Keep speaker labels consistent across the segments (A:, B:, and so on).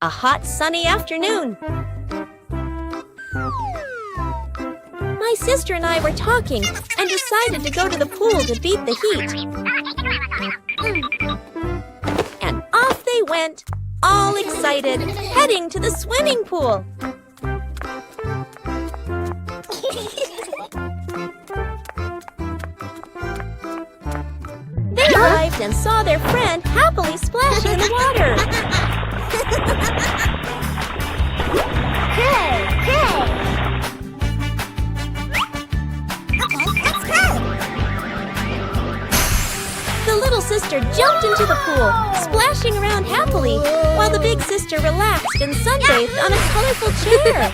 A: a hot sunny afternoon. My sister and I were talking and decided to go to the pool to beat the heat. And off they went, all excited, heading to the swimming pool. They arrived and saw their friend happily splashing in the water.
B: Hey, hey! Okay, let's go!
A: The little sister jumped into the pool, splashing around happily, while the big sister relaxed and sunbathed on a colorful chair.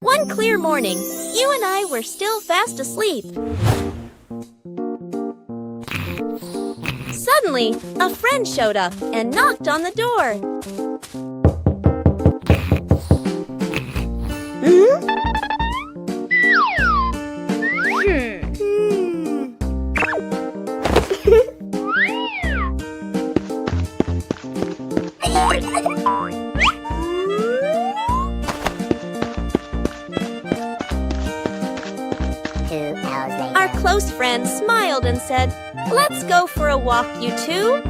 A: One clear morning, you and I were still fast asleep. Suddenly, a friend showed up and knocked on the door. Our close friend smiled and said, "Let's go for a walk, you two."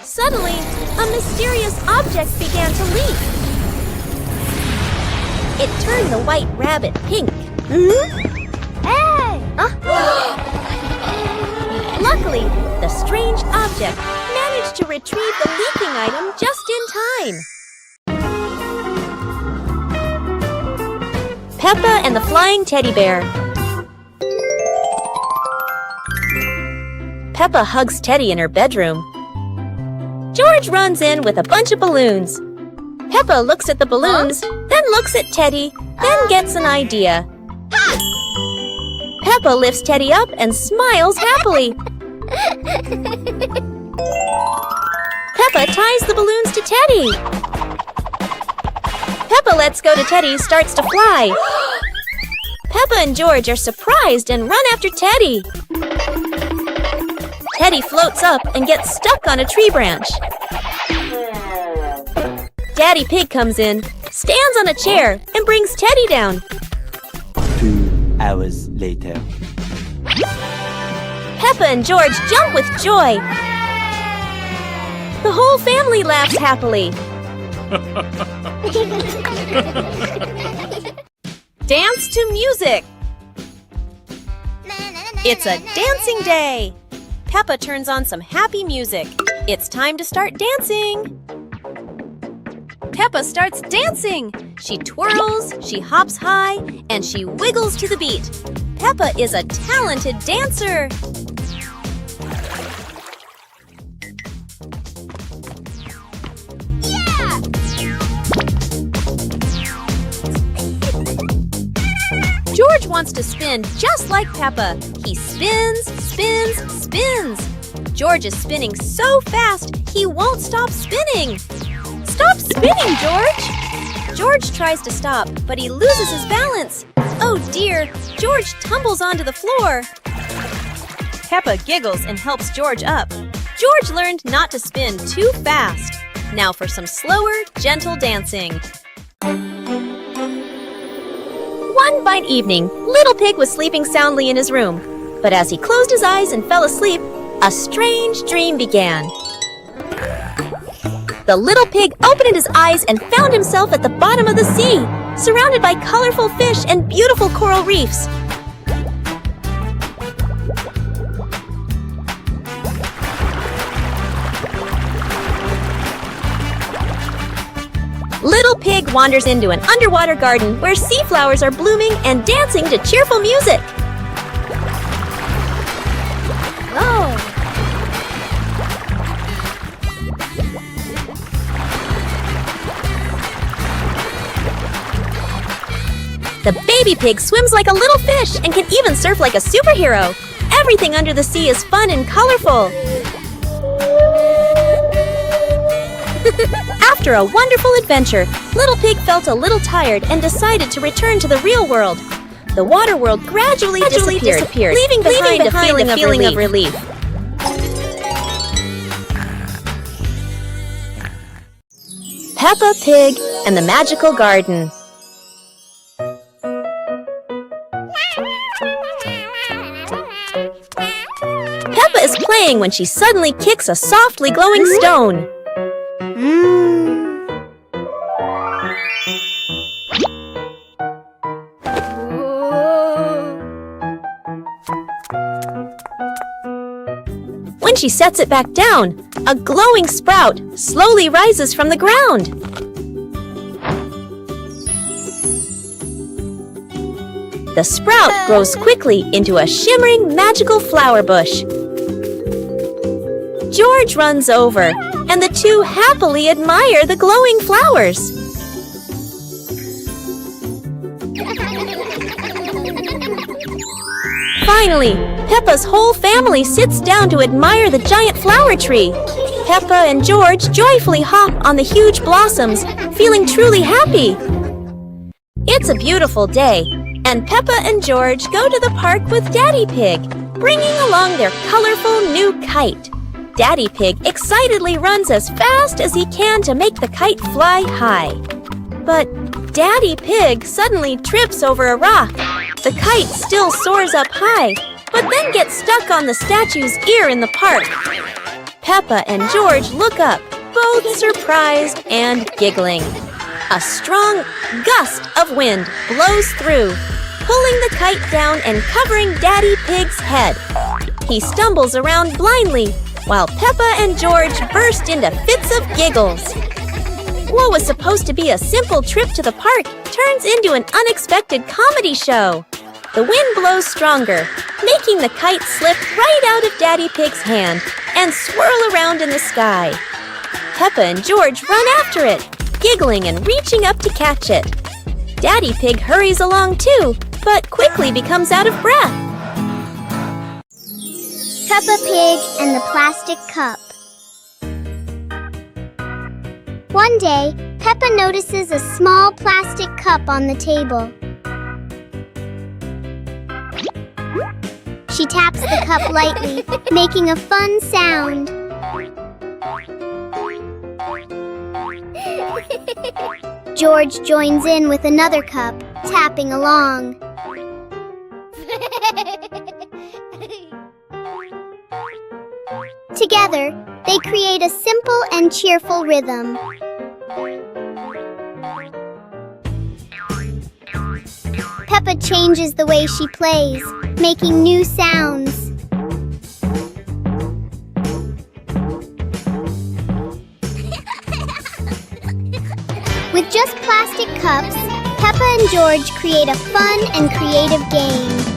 A: Suddenly, a mysterious object began to leak. It turned the white rabbit pink.
B: Hey!
A: Luckily, the strange object managed to retrieve the leaking item just in time. Peppa and the Flying Teddy Bear. Peppa hugs Teddy in her bedroom. George runs in with a bunch of balloons. Peppa looks at the balloons, then looks at Teddy, then gets an idea. Peppa lifts Teddy up and smiles happily. Peppa ties the balloons to Teddy. Peppa lets go to Teddy, starts to fly. Peppa and George are surprised and run after Teddy. Teddy floats up and gets stuck on a tree branch. Daddy Pig comes in, stands on a chair, and brings Teddy down.
C: 2 hours later.
A: Peppa and George jump with joy. The whole family laughs happily. Dance to music. It's a dancing day. Peppa turns on some happy music. It's time to start dancing. Peppa starts dancing. She twirls, she hops high, and she wiggles to the beat. Peppa is a talented dancer.
B: Yeah!
A: George wants to spin just like Peppa. He spins, spins, spins. George is spinning so fast, he won't stop spinning. Stop spinning, George! George tries to stop, but he loses his balance. Oh dear, George tumbles onto the floor. Peppa giggles and helps George up. George learned not to spin too fast. Now for some slower, gentle dancing. One fine evening, Little Pig was sleeping soundly in his room. But as he closed his eyes and fell asleep, a strange dream began. The little pig opened his eyes and found himself at the bottom of the sea, surrounded by colorful fish and beautiful coral reefs. Little Pig wanders into an underwater garden where sea flowers are blooming and dancing to cheerful music.
B: Whoa!
A: The baby pig swims like a little fish and can even surf like a superhero. Everything under the sea is fun and colorful. After a wonderful adventure, Little Pig felt a little tired and decided to return to the real world. The water world gradually disappeared, leaving behind a feeling of relief. Peppa Pig and the Magical Garden. Peppa is playing when she suddenly kicks a softly glowing stone. When she sets it back down, a glowing sprout slowly rises from the ground. The sprout grows quickly into a shimmering magical flower bush. George runs over, and the two happily admire the glowing flowers. Finally, Peppa's whole family sits down to admire the giant flower tree. Peppa and George joyfully hop on the huge blossoms, feeling truly happy. It's a beautiful day, and Peppa and George go to the park with Daddy Pig, bringing along their colorful new kite. Daddy Pig excitedly runs as fast as he can to make the kite fly high. But Daddy Pig suddenly trips over a rock. The kite still soars up high, but then gets stuck on the statue's ear in the park. Peppa and George look up, both surprised and giggling. A strong gust of wind blows through, pulling the kite down and covering Daddy Pig's head. He stumbles around blindly, while Peppa and George burst into fits of giggles. What was supposed to be a simple trip to the park turns into an unexpected comedy show. The wind blows stronger, making the kite slip right out of Daddy Pig's hand and swirl around in the sky. Peppa and George run after it, giggling and reaching up to catch it. Daddy Pig hurries along too, but quickly becomes out of breath.
B: Peppa Pig and the Plastic Cup. One day, Peppa notices a small plastic cup on the table. She taps the cup lightly, making a fun sound. George joins in with another cup, tapping along. Together, they create a simple and cheerful rhythm. Peppa changes the way she plays, making new sounds. With just plastic cups, Peppa and George create a fun and creative game.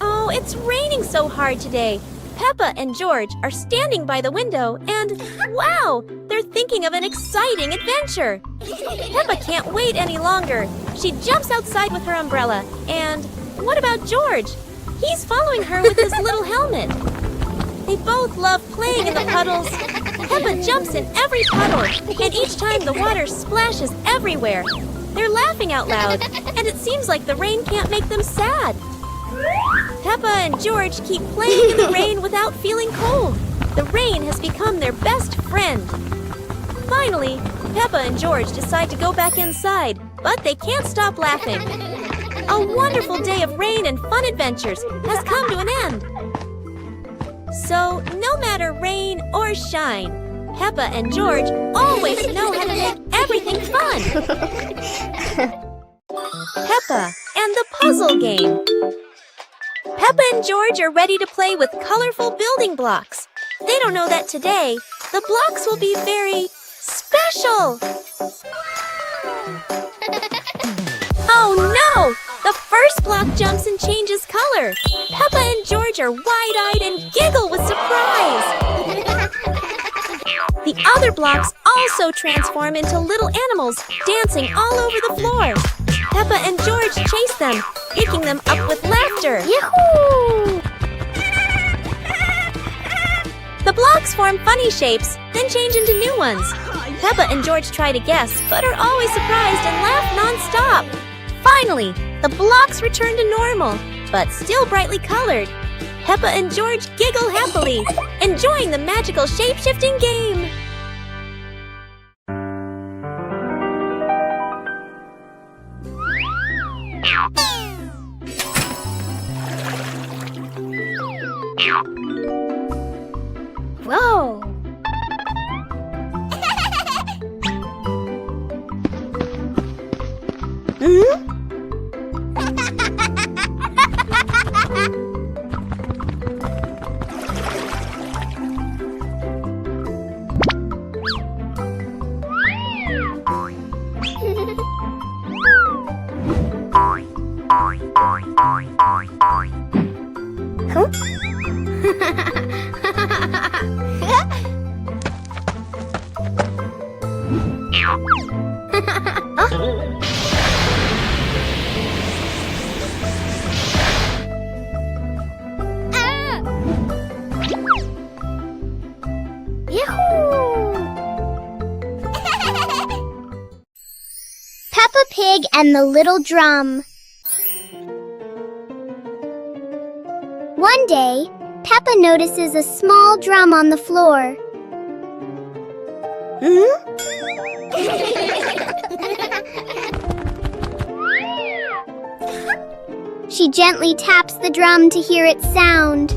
A: Oh, it's raining so hard today. Peppa and George are standing by the window and, wow, they're thinking of an exciting adventure. Peppa can't wait any longer. She jumps outside with her umbrella. And what about George? He's following her with his little helmet. They both love playing in the puddles. Peppa jumps in every puddle, and each time the water splashes everywhere. They're laughing out loud, and it seems like the rain can't make them sad. Peppa and George keep playing in the rain without feeling cold. The rain rain has become their best friend. Finally, Peppa and George decide to go back inside, but they can't stop laughing. A wonderful day of rain and fun adventures has come to an end. So, no matter rain or shine, Peppa and George always know how to make everything fun. Peppa and the Puzzle Game. Peppa and George are ready to play with colorful building blocks. They don't know that today, the blocks will be very special. Oh no! The first block jumps and changes color. Peppa and George are wide-eyed and giggle with surprise. The other blocks also transform into little animals, dancing all over the floor. Peppa and George chase them, picking them up with laughter. Yahoo! The blocks form funny shapes, then change into new ones. Peppa and George try to guess, but are always surprised and laugh non-stop. Finally, the blocks return to normal, but still brightly colored. Peppa and George giggle happily, enjoying the magical shape-shifting game.
B: Whoa! Peppa Pig and the Little Drum. One day, Peppa notices a small drum on the floor. She gently taps the drum to hear its sound.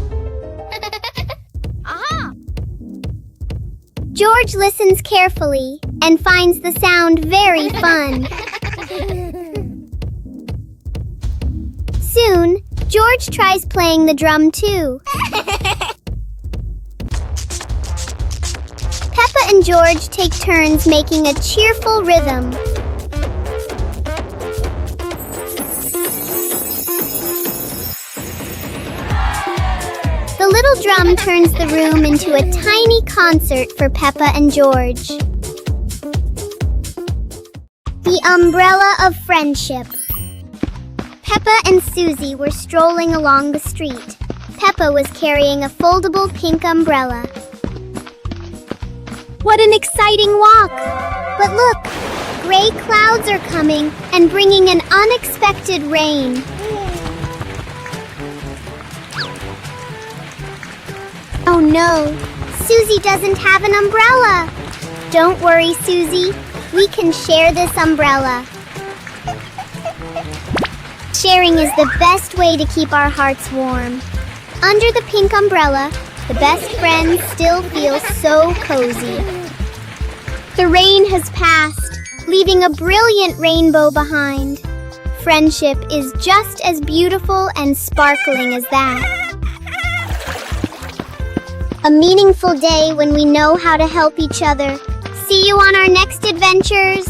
B: George listens carefully and finds the sound very fun. Soon, George tries playing the drum too. Peppa and George take turns making a cheerful rhythm. The little drum turns the room into a tiny concert for Peppa and George. The Umbrella of Friendship. Peppa and Susie were strolling along the street. Peppa was carrying a foldable pink umbrella. What an exciting walk! But look, gray clouds are coming and bringing an unexpected rain. Oh no, Susie doesn't have an umbrella. Don't worry, Susie. We can share this umbrella. Sharing is the best way to keep our hearts warm. Under the pink umbrella, the best friends still feel so cozy. The rain has passed, leaving a brilliant rainbow behind. Friendship is just as beautiful and sparkling as that. A meaningful day when we know how to help each other. See you on our next adventures!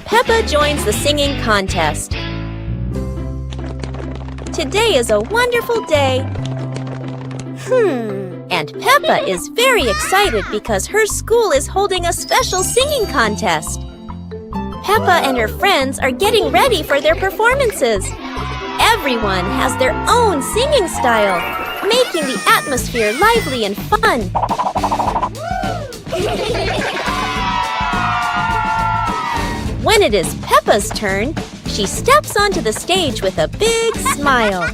A: Peppa joins the singing contest. Today is a wonderful day. And Peppa is very excited because her school is holding a special singing contest. Peppa and her friends are getting ready for their performances. Everyone has their own singing style, making the atmosphere lively and fun. When it is Peppa's turn, she steps onto the stage with a big smile.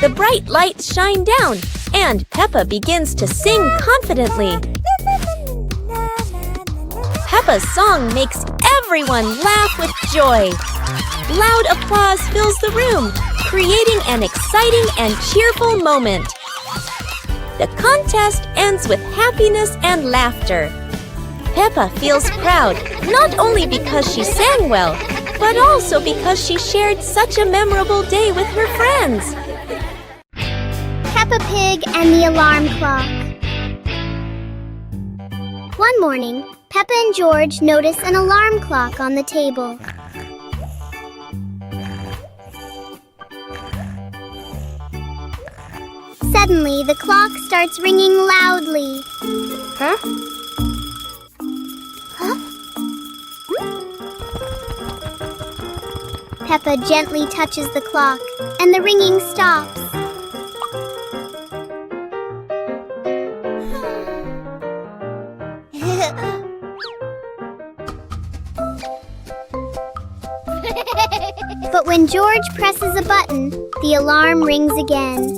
A: The bright lights shine down, and Peppa begins to sing confidently. Peppa's song makes everyone laugh with joy. Loud applause fills the room, creating an exciting and cheerful moment. The contest ends with happiness and laughter. Peppa feels proud, not only because she sang well, but also because she shared such a memorable day with her friends.
B: Peppa Pig and the alarm clock. One morning, Peppa and George notice an alarm clock on the table. Suddenly, the clock starts ringing loudly. Huh? Peppa gently touches the clock, and the ringing stops. But when George presses a button, the alarm rings again.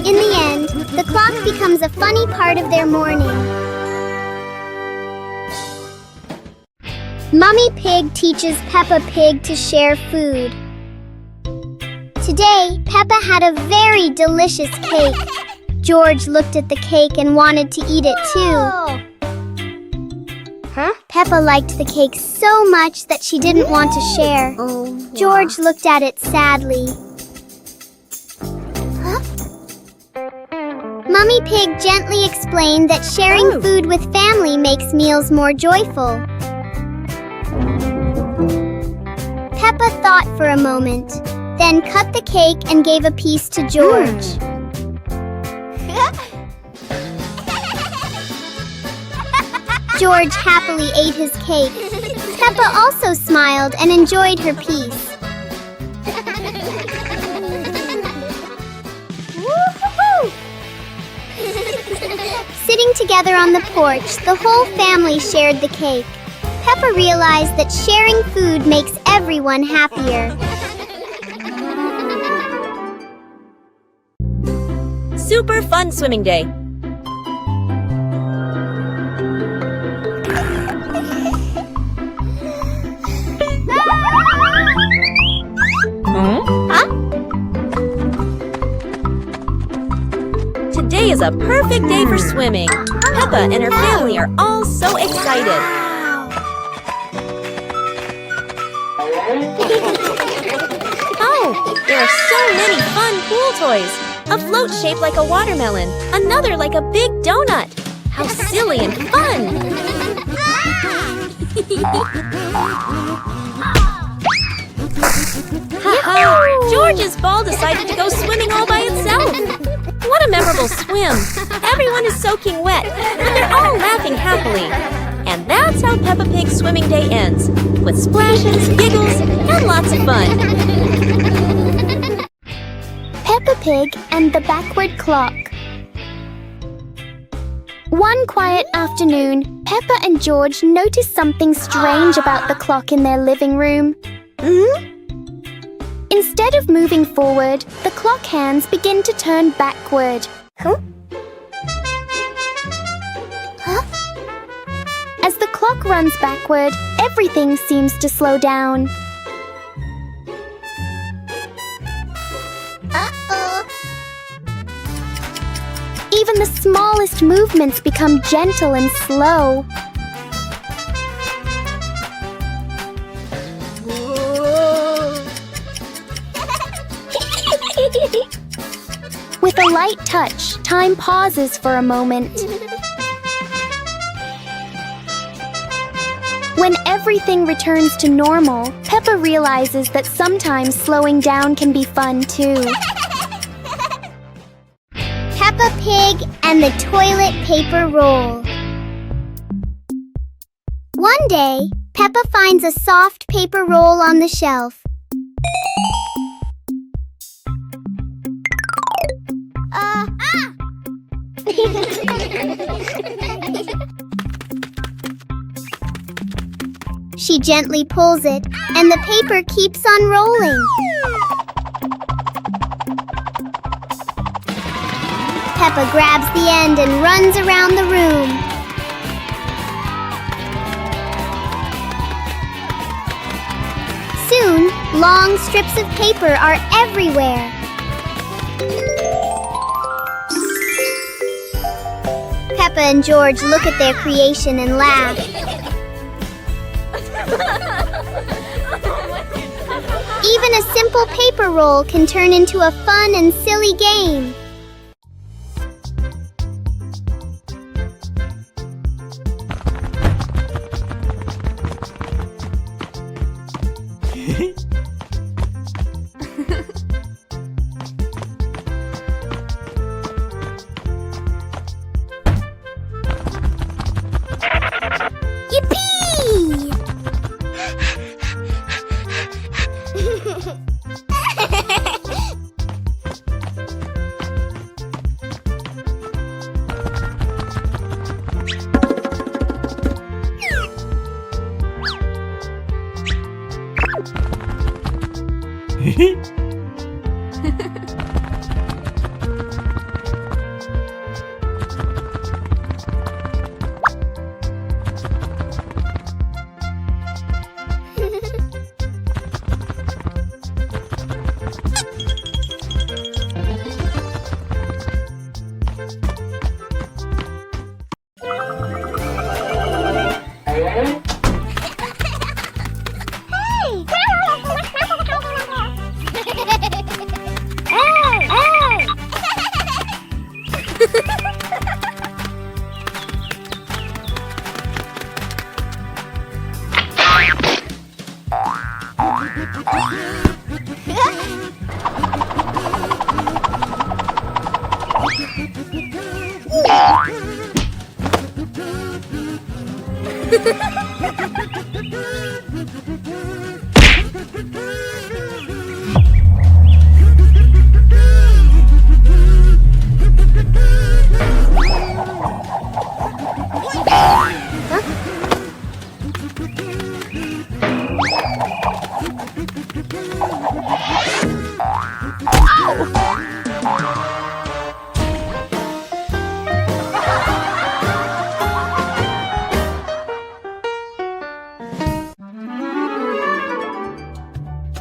B: In the end, the clock becomes a funny part of their morning. Mummy Pig teaches Peppa Pig to share food. Today, Peppa had a very delicious cake. George looked at the cake and wanted to eat it too. Peppa liked the cake so much that she didn't want to share. George looked at it sadly. Mummy Pig gently explained that sharing food with family makes meals more joyful. Peppa thought for a moment, then cut the cake and gave a piece to George. George happily ate his cake. Peppa also smiled and enjoyed her piece. Sitting together on the porch, the whole family shared the cake. Peppa realized that sharing food makes everyone happier.
A: Super fun swimming day. Today is a perfect day for swimming. Peppa and her family are all so excited. Oh, there are so many fun pool toys. A float shaped like a watermelon, another like a big donut. How silly and fun! Ha-ha! George's ball decided to go swimming all by itself. What a memorable swim! Everyone is soaking wet, but they're all laughing happily. And that's how Peppa Pig's swimming day ends, with splashes, giggles, and lots of fun.
B: Peppa Pig and the backward clock. One quiet afternoon, Peppa and George noticed something strange about the clock in their living room. Instead of moving forward, the clock hands begin to turn backward. As the clock runs backward, everything seems to slow down. Even the smallest movements become gentle and slow. With a light touch, time pauses for a moment. When everything returns to normal, Peppa realizes that sometimes slowing down can be fun too. Peppa Pig and the toilet paper roll. One day, Peppa finds a soft paper roll on the shelf. She gently pulls it, and the paper keeps unrolling. Peppa grabs the end and runs around the room. Soon, long strips of paper are everywhere. Peppa and George look at their creation and laugh. Even a simple paper roll can turn into a fun and silly game. Yippee!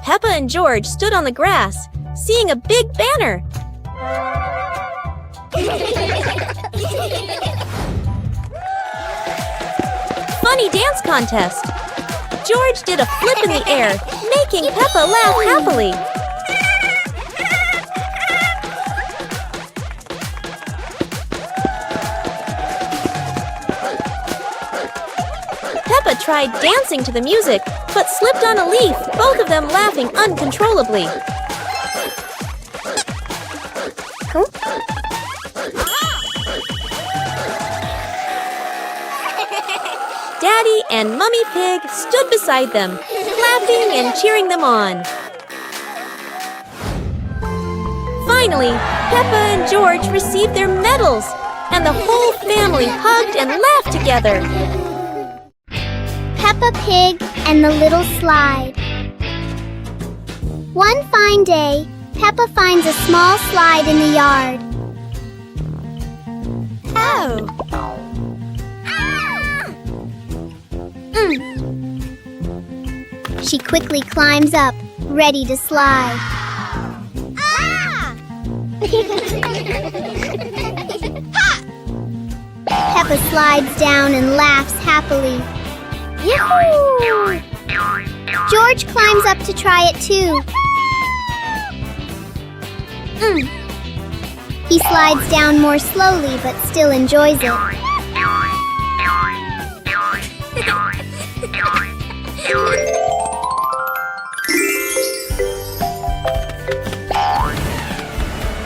A: Peppa and George stood on the grass, seeing a big banner. Funny dance contest. George did a flip in the air, making Peppa laugh happily. Peppa tried dancing to the music, but slipped on a leaf, both of them laughing uncontrollably. Daddy and Mummy Pig stood beside them, clapping and cheering them on. Finally, Peppa and George received their medals, and the whole family hugged and laughed together.
B: Peppa Pig and the Little Slide. One fine day, Peppa finds a small slide in the yard.
A: Oh!
B: She quickly climbs up, ready to slide. Peppa slides down and laughs happily. Yahoo! George climbs up to try it too. He slides down more slowly but still enjoys it.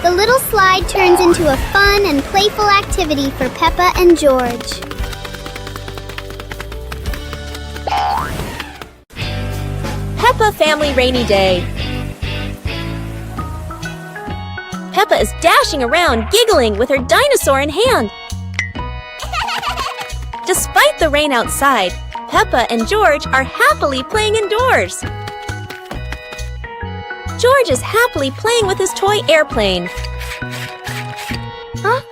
B: The little slide turns into a fun and playful activity for Peppa and George.
A: Peppa Family Rainy Day. Peppa is dashing around, giggling with her dinosaur in hand. Despite the rain outside, Peppa and George are happily playing indoors. George is happily playing with his toy airplane. Huh?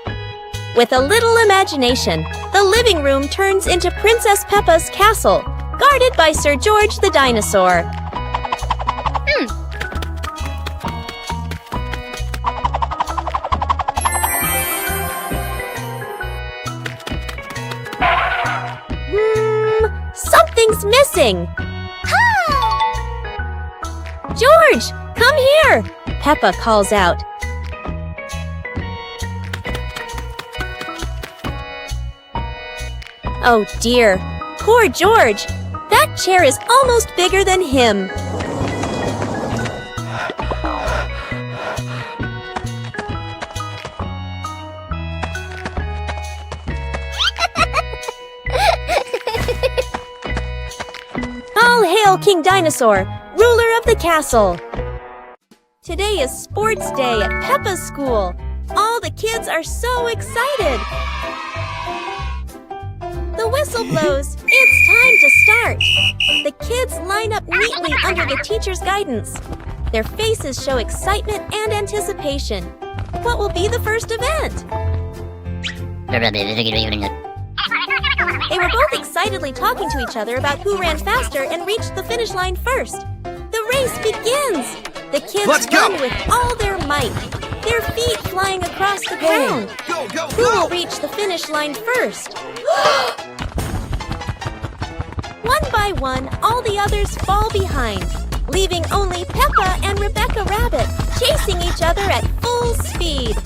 A: With a little imagination, the living room turns into Princess Peppa's castle, guarded by Sir George the dinosaur. Something's missing! George, come here! Peppa calls out. Oh dear, poor George! That chair is almost bigger than him. All hail King Dinosaur, ruler of the castle! Today is sports day at Peppa's school. All the kids are so excited. The whistle blows. It's time to start. The kids line up neatly under the teacher's guidance. Their faces show excitement and anticipation. What will be the first event? They were both excitedly talking to each other about who ran faster and reached the finish line first. The race begins! The kids run with all their might, their feet flying across the ground. Who will reach the finish line first? One by one, all the others fall behind, leaving only Peppa and Rebecca Rabbit chasing each other at full speed.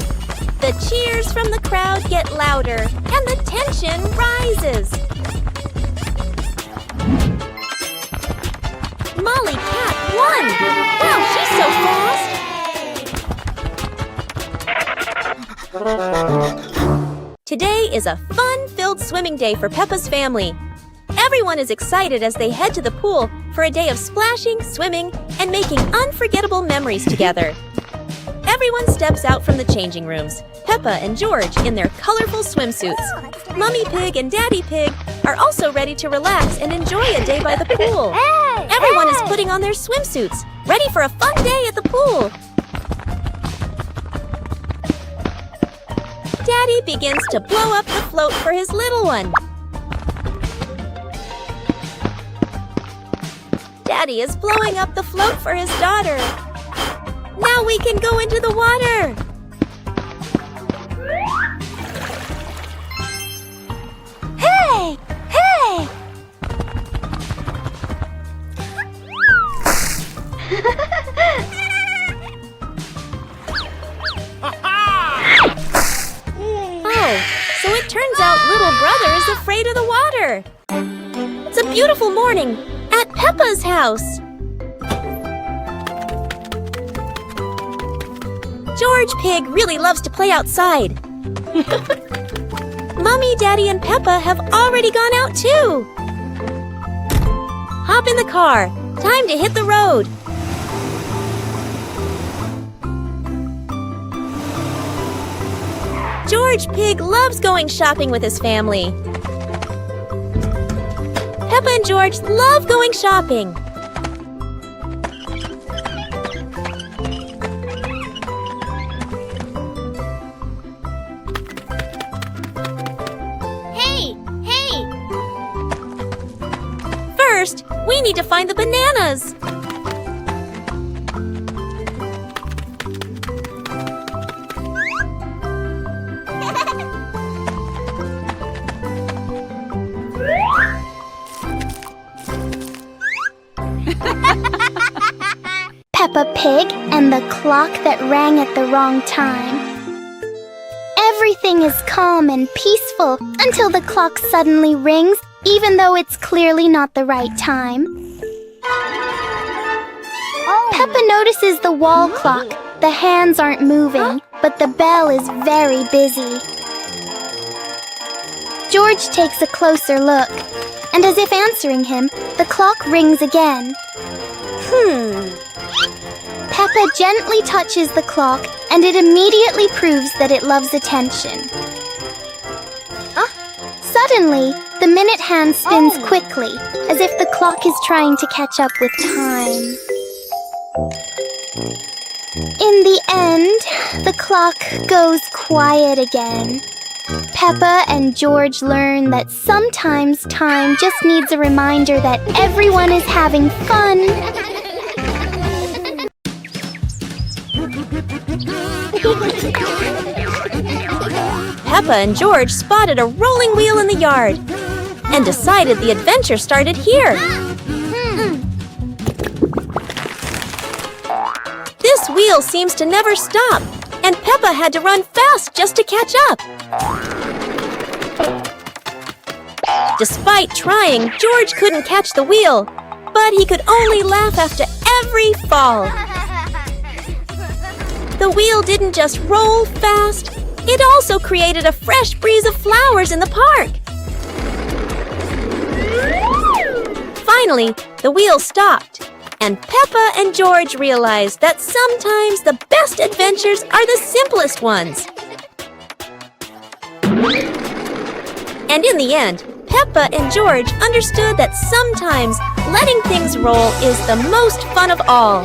A: The cheers from the crowd get louder, and the tension rises. Molly Cat won! Wow, she's so fast! Today is a fun-filled swimming day for Peppa's family. Everyone is excited as they head to the pool for a day of splashing, swimming, and making unforgettable memories together. Everyone steps out from the changing rooms, Peppa and George in their colorful swimsuits. Mummy Pig and Daddy Pig are also ready to relax and enjoy a day by the pool. Everyone is putting on their swimsuits, ready for a fun day at the pool. Daddy begins to blow up the float for his little one. Daddy is blowing up the float for his daughter. Now we can go into the water. Hey! Hey! Oh, so it turns out little brother is afraid of the water. It's a beautiful morning at Peppa's house. George Pig really loves to play outside. Mommy, Daddy, and Peppa have already gone out too. Hop in the car. Time to hit the road. George Pig loves going shopping with his family. Peppa and George love going shopping. First, we need to find the bananas.
B: Peppa Pig and the clock that rang at the wrong time. Everything is calm and peaceful until the clock suddenly rings, even though it's clearly not the right time. Peppa notices the wall clock. The hands aren't moving, but the bell is very busy. George takes a closer look, and as if answering him, the clock rings again. Peppa gently touches the clock, and it immediately proves that it loves attention. Suddenly, the minute hand spins quickly, as if the clock is trying to catch up with time. In the end, the clock goes quiet again. Peppa and George learn that sometimes time just needs a reminder that everyone is having fun.
A: Peppa and George spotted a rolling wheel in the yard and decided the adventure started here. This wheel seems to never stop, and Peppa had to run fast just to catch up. Despite trying, George couldn't catch the wheel, but he could only laugh after every fall. The wheel didn't just roll fast, it also created a fresh breeze of flowers in the park. Finally, the wheel stopped, and Peppa and George realized that sometimes the best adventures are the simplest ones. And in the end, Peppa and George understood that sometimes letting things roll is the most fun of all.